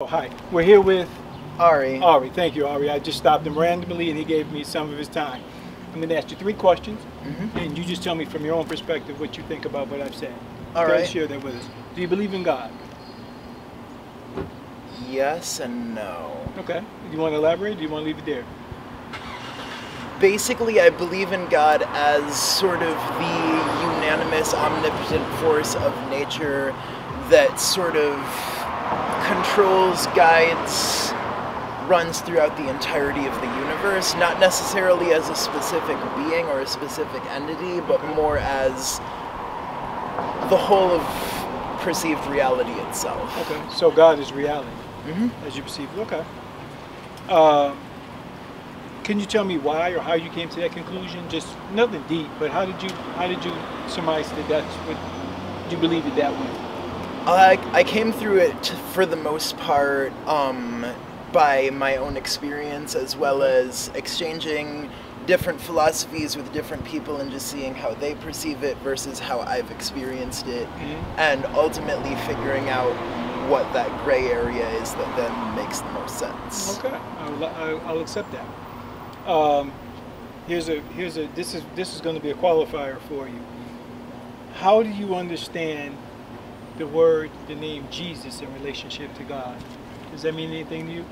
Oh, hi, we're here with Ari. Ari. Thank you, Ari. I just stopped him randomly and he gave me some of his time. I'm going to ask you three questions and you just tell me from your own perspective what you think about what I've said. All Okay, right. share that with us. Do you believe in God? Yes and no. Okay. Do you want to elaborate or do you want to leave it there? Basically, I believe in God as sort of the unanimous, omnipotent force of nature that sort of controls, guides, runs throughout the entirety of the universe, not necessarily as a specific being or a specific entity, but more as the whole of perceived reality itself. Okay. So God is reality as you perceive it. Okay. Can you tell me why or how you came to that conclusion? Just nothing deep, but how did you surmise that that's what you believe it that way? I came through it for the most part by my own experience, as well as exchanging different philosophies with different people and just seeing how they perceive it versus how I've experienced it, and ultimately figuring out what that gray area is that then makes the most sense. Okay, I'll accept that. This is going to be a qualifier for you. How do you understand the name Jesus in relationship to God? Does that mean anything to you?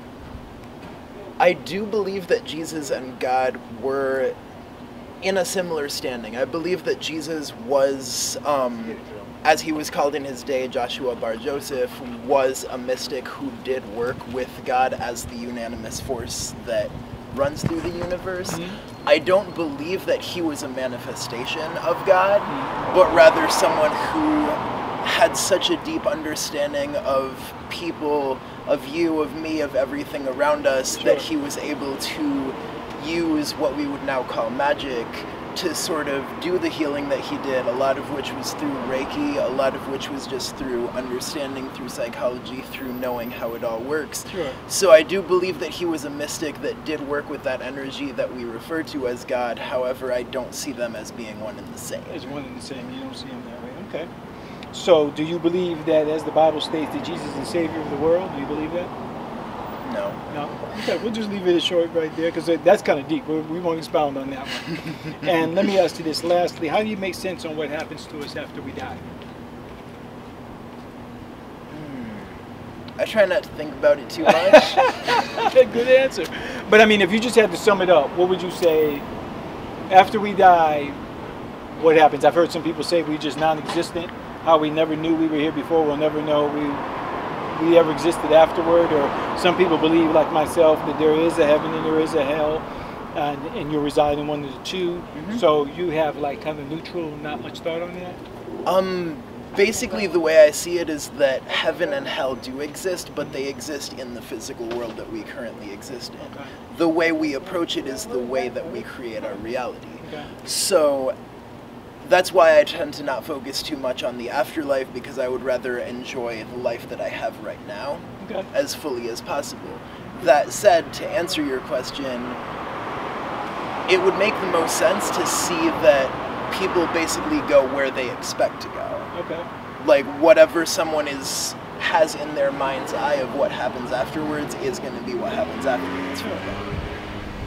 I do believe that Jesus and God were in a similar standing. I believe that Jesus was, as he was called in his day, Joshua Bar Joseph, was a mystic who did work with God as the unanimous force that runs through the universe. I don't believe that he was a manifestation of God, but rather someone who had such a deep understanding of people, of you, of me, of everything around us, that he was able to use what we would now call magic to sort of do the healing that he did, a lot of which was through Reiki, a lot of which was just through understanding, through psychology, through knowing how it all works. So I do believe that he was a mystic that did work with that energy that we refer to as God. However, I don't see them as being one and the same. As one and the same. You don't see them that way. Okay. So do you believe that, as the Bible states, that Jesus is the Savior of the world? Do you believe that? No. No? Okay, we'll just leave it short right there because that's kind of deep. We won't expound on that one. And let me ask you this lastly. How do you make sense on what happens to us after we die? I try not to think about it too much. Good answer. But I mean, if you just had to sum it up, what would you say after we die, what happens? I've heard some people say we're just non-existent, how we never knew we were here before, we'll never know we ever existed afterward, or some people believe, like myself, that there is a heaven and there is a hell, and you reside in one of the two. So you have like kind of neutral, not much thought on that? Basically, the way I see it is that heaven and hell do exist, but they exist in the physical world that we currently exist in. The way we approach it is the way that we create our reality. So that's why I tend to not focus too much on the afterlife, because I would rather enjoy the life that I have right now as fully as possible. That said, to answer your question, it would make the most sense to see that people basically go where they expect to go. Like whatever someone has in their mind's eye of what happens afterwards is going to be what happens afterwards for them.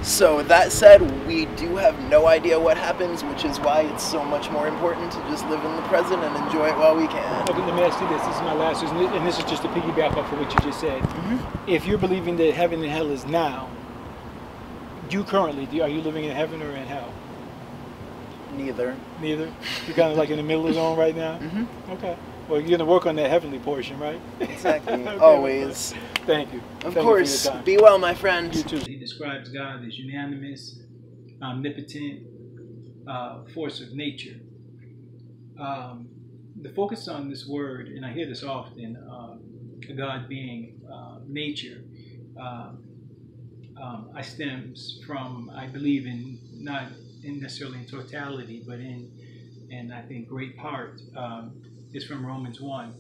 So that said, we do have no idea what happens, which is why it's so much more important to just live in the present and enjoy it while we can. Okay, let me ask you this. This is my last, and this is just to piggyback off of what you just said. If you're believing that heaven and hell is now, you currently, are you living in heaven or in hell? Neither. Neither? You're kind of like in the middle zone right now? Okay. Well, you're going to work on that heavenly portion, right? Exactly. Always. Thank you. Of course. Be well, my friend. You too. He describes God as unanimous, omnipotent, force of nature. The focus on this word, and I hear this often, God being nature, I stems from, I believe in, not necessarily in totality, but in I think great part, is from Romans 1,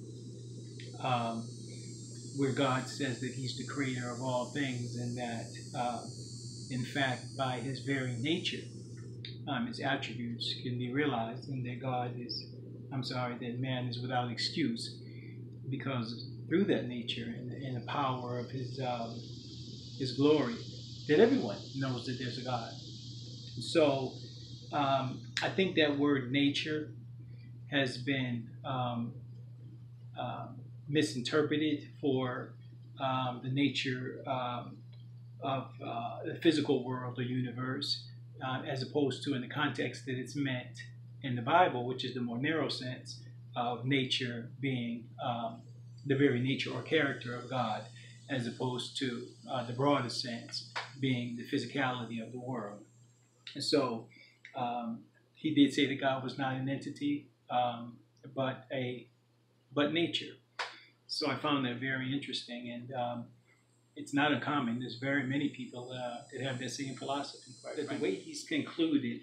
where God says that he's the creator of all things, and that in fact by his very nature, his attributes can be realized, and that that man is without excuse, because through that nature and the power of his glory, that everyone knows that there's a God. So I think that word nature has been misinterpreted for the nature of the physical world or universe, as opposed to in the context that it's meant in the Bible, which is the more narrow sense of nature being the very nature or character of God, as opposed to the broader sense being the physicality of the world. And so he did say that God was not an entity, but nature. So I found that very interesting, and it's not uncommon. There's very many people that have that same philosophy. That the way he's concluded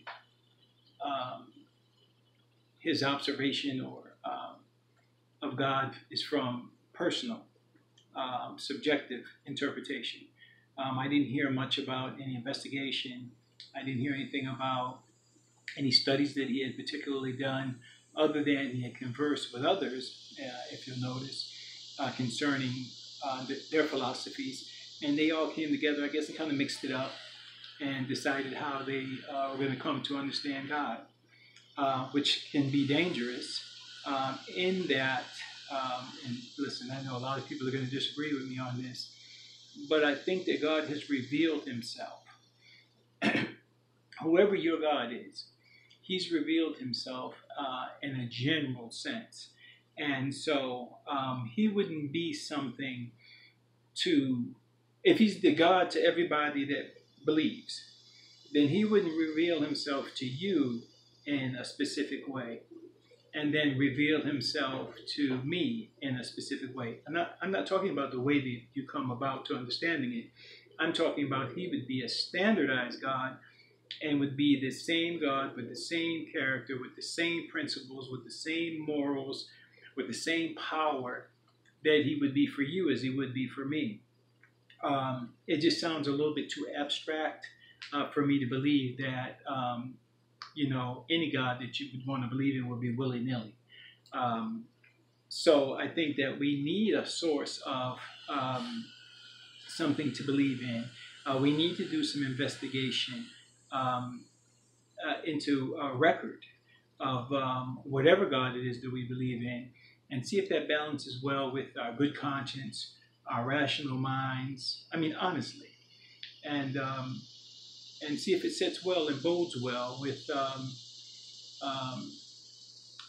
his observation or of God is from personal, subjective interpretation. I didn't hear much about any investigation. I didn't hear anything about any studies that he had particularly done, other than he had conversed with others, if you'll notice, concerning their philosophies. And they all came together, I guess, and kind of mixed it up and decided how they were going to come to understand God, which can be dangerous in that, and listen, I know a lot of people are going to disagree with me on this, but I think that God has revealed himself. Whoever your God is, he's revealed himself in a general sense. And so he wouldn't be something to, if he's the God to everybody that believes, then he wouldn't reveal himself to you in a specific way and then reveal himself to me in a specific way. I'm not talking about the way that you come about to understanding it. I'm talking about he would be a standardized God and would be the same God with the same character, with the same principles, with the same morals, with the same power that he would be for you as he would be for me. It just sounds a little bit too abstract for me to believe that, any God that you would want to believe in would be willy-nilly. So I think that we need a source of something to believe in. We need to do some investigation into a record of whatever God it is that we believe in, and see if that balances well with our good conscience, our rational minds. I mean, honestly, and see if it sits well and bodes well with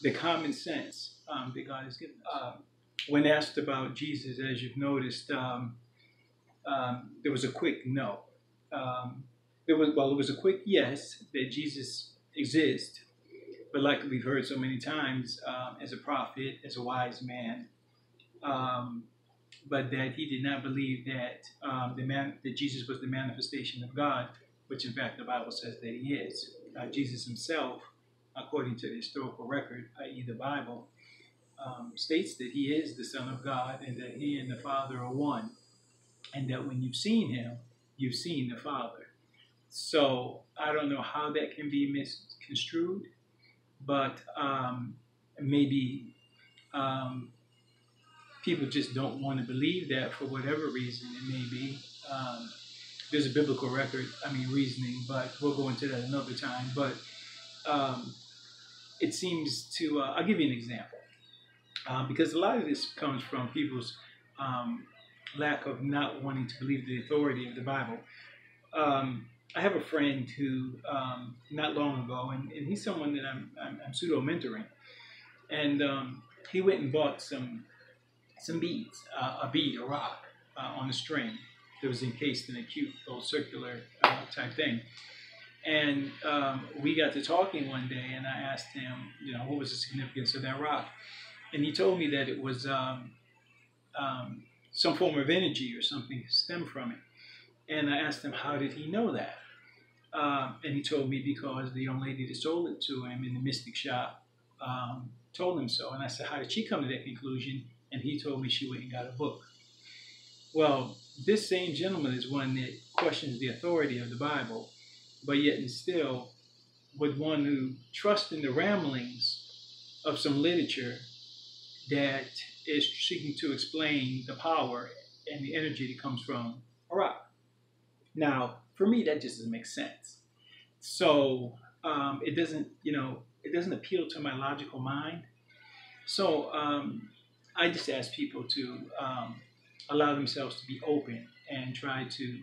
the common sense that God has given. When asked about Jesus, as you've noticed, there was a quick no. It was a quick yes that Jesus exists, but like we've heard so many times, as a prophet, as a wise man, but that he did not believe that that Jesus was the manifestation of God, which in fact the Bible says that he is. Jesus himself, according to the historical record, i.e. the Bible, states that he is the Son of God and that he and the Father are one, and that when you've seen him, you've seen the Father. So I don't know how that can be misconstrued, but maybe people just don't want to believe that for whatever reason it may be. There's a biblical record, reasoning, but we'll go into that another time. But it seems to, I'll give you an example, because a lot of this comes from people's lack of not wanting to believe the authority of the Bible. I have a friend who, not long ago, and he's someone that I'm pseudo-mentoring, and he went and bought some beads, a rock on a string that was encased in a cute old circular type thing. And we got to talking one day, and I asked him, what was the significance of that rock? And he told me that it was some form of energy or something stemmed from it. And I asked him, how did he know that? And he told me because the young lady that sold it to him in the mystic shop told him so. And I said, how did she come to that conclusion? And he told me she went and got a book. Well, this same gentleman is one that questions the authority of the Bible, but yet and still would want to trust in the ramblings of some literature that is seeking to explain the power and the energy that comes from a rock. Now, for me, that just doesn't make sense. So it doesn't, it doesn't appeal to my logical mind. So I just ask people to allow themselves to be open and try to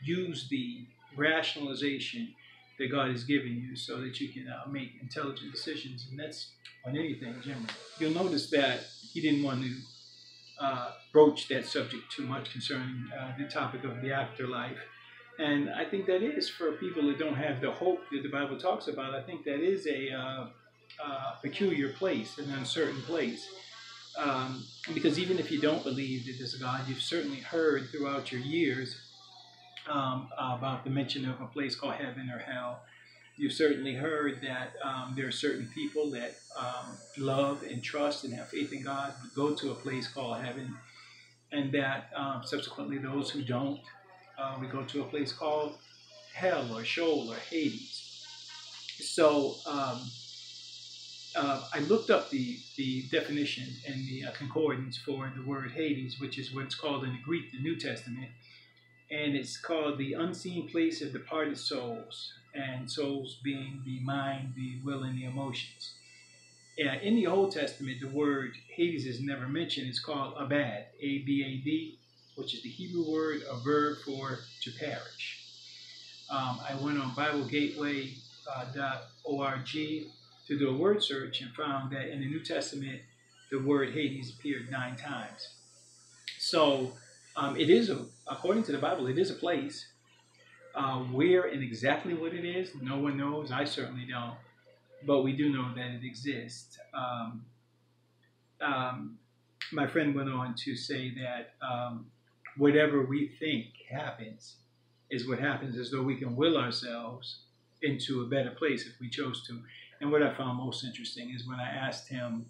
use the rationalization that God has given you so that you can make intelligent decisions. And that's on anything, generally. You'll notice that he didn't want to broach that subject too much concerning the topic of the afterlife. And I think that is, for people that don't have the hope that the Bible talks about, I think that is a peculiar place, an uncertain place. Because even if you don't believe that there's a God, you've certainly heard throughout your years about the mention of a place called heaven or hell. You've certainly heard that there are certain people that love and trust and have faith in God would go to a place called heaven, and that subsequently those who don't we go to a place called hell or Sheol or Hades. So I looked up the definition and the concordance for the word Hades, which is what's called in the Greek, the New Testament, and it's called the unseen place of departed souls, and souls being the mind, the will, and the emotions. In the Old Testament, the word Hades is never mentioned. It's called Abad, A-B-A-D, which is the Hebrew word, a verb for to perish. I went on BibleGateway.org to do a word search and found that in the New Testament, the word Hades appeared 9 times. So it is, according to the Bible, it is a place. Where and exactly what it is, no one knows. I certainly don't. But we do know that it exists. My friend went on to say that whatever we think happens is what happens, as though we can will ourselves into a better place if we chose to. And what I found most interesting is when I asked him,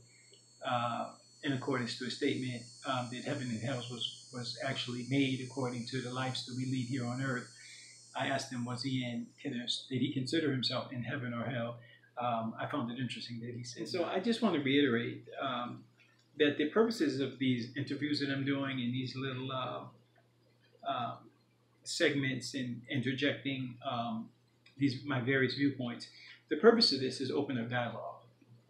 in accordance to a statement that heaven and hell was actually made according to the lives that we lead here on earth, I asked him, did he consider himself in heaven or hell? I found it interesting that he said. So I just want to reiterate that the purposes of these interviews that I'm doing and these little segments and interjecting my various viewpoints, the purpose of this is open up dialogue.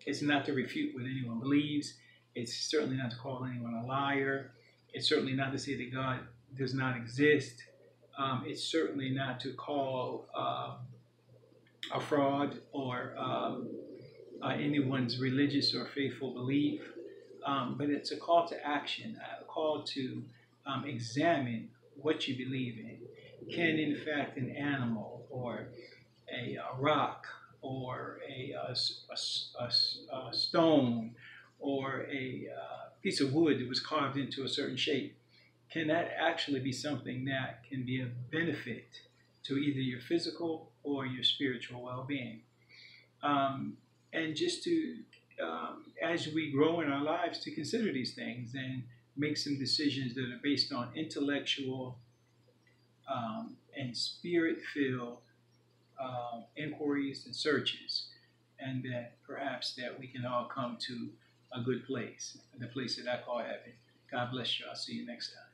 It's not to refute what anyone believes. It's certainly not to call anyone a liar. It's certainly not to say that God does not exist. It's certainly not to call a fraud or anyone's religious or faithful belief, but it's a call to action, a call to examine what you believe in. Can, in fact, an animal or a rock or a stone or a piece of wood that was carved into a certain shape, can that actually be something that can be a benefit to either your physical or your spiritual well-being? And just to, as we grow in our lives, to consider these things and make some decisions that are based on intellectual and spirit-filled inquiries and searches, and that perhaps that we can all come to a good place, the place that I call heaven. God bless you. I'll see you next time.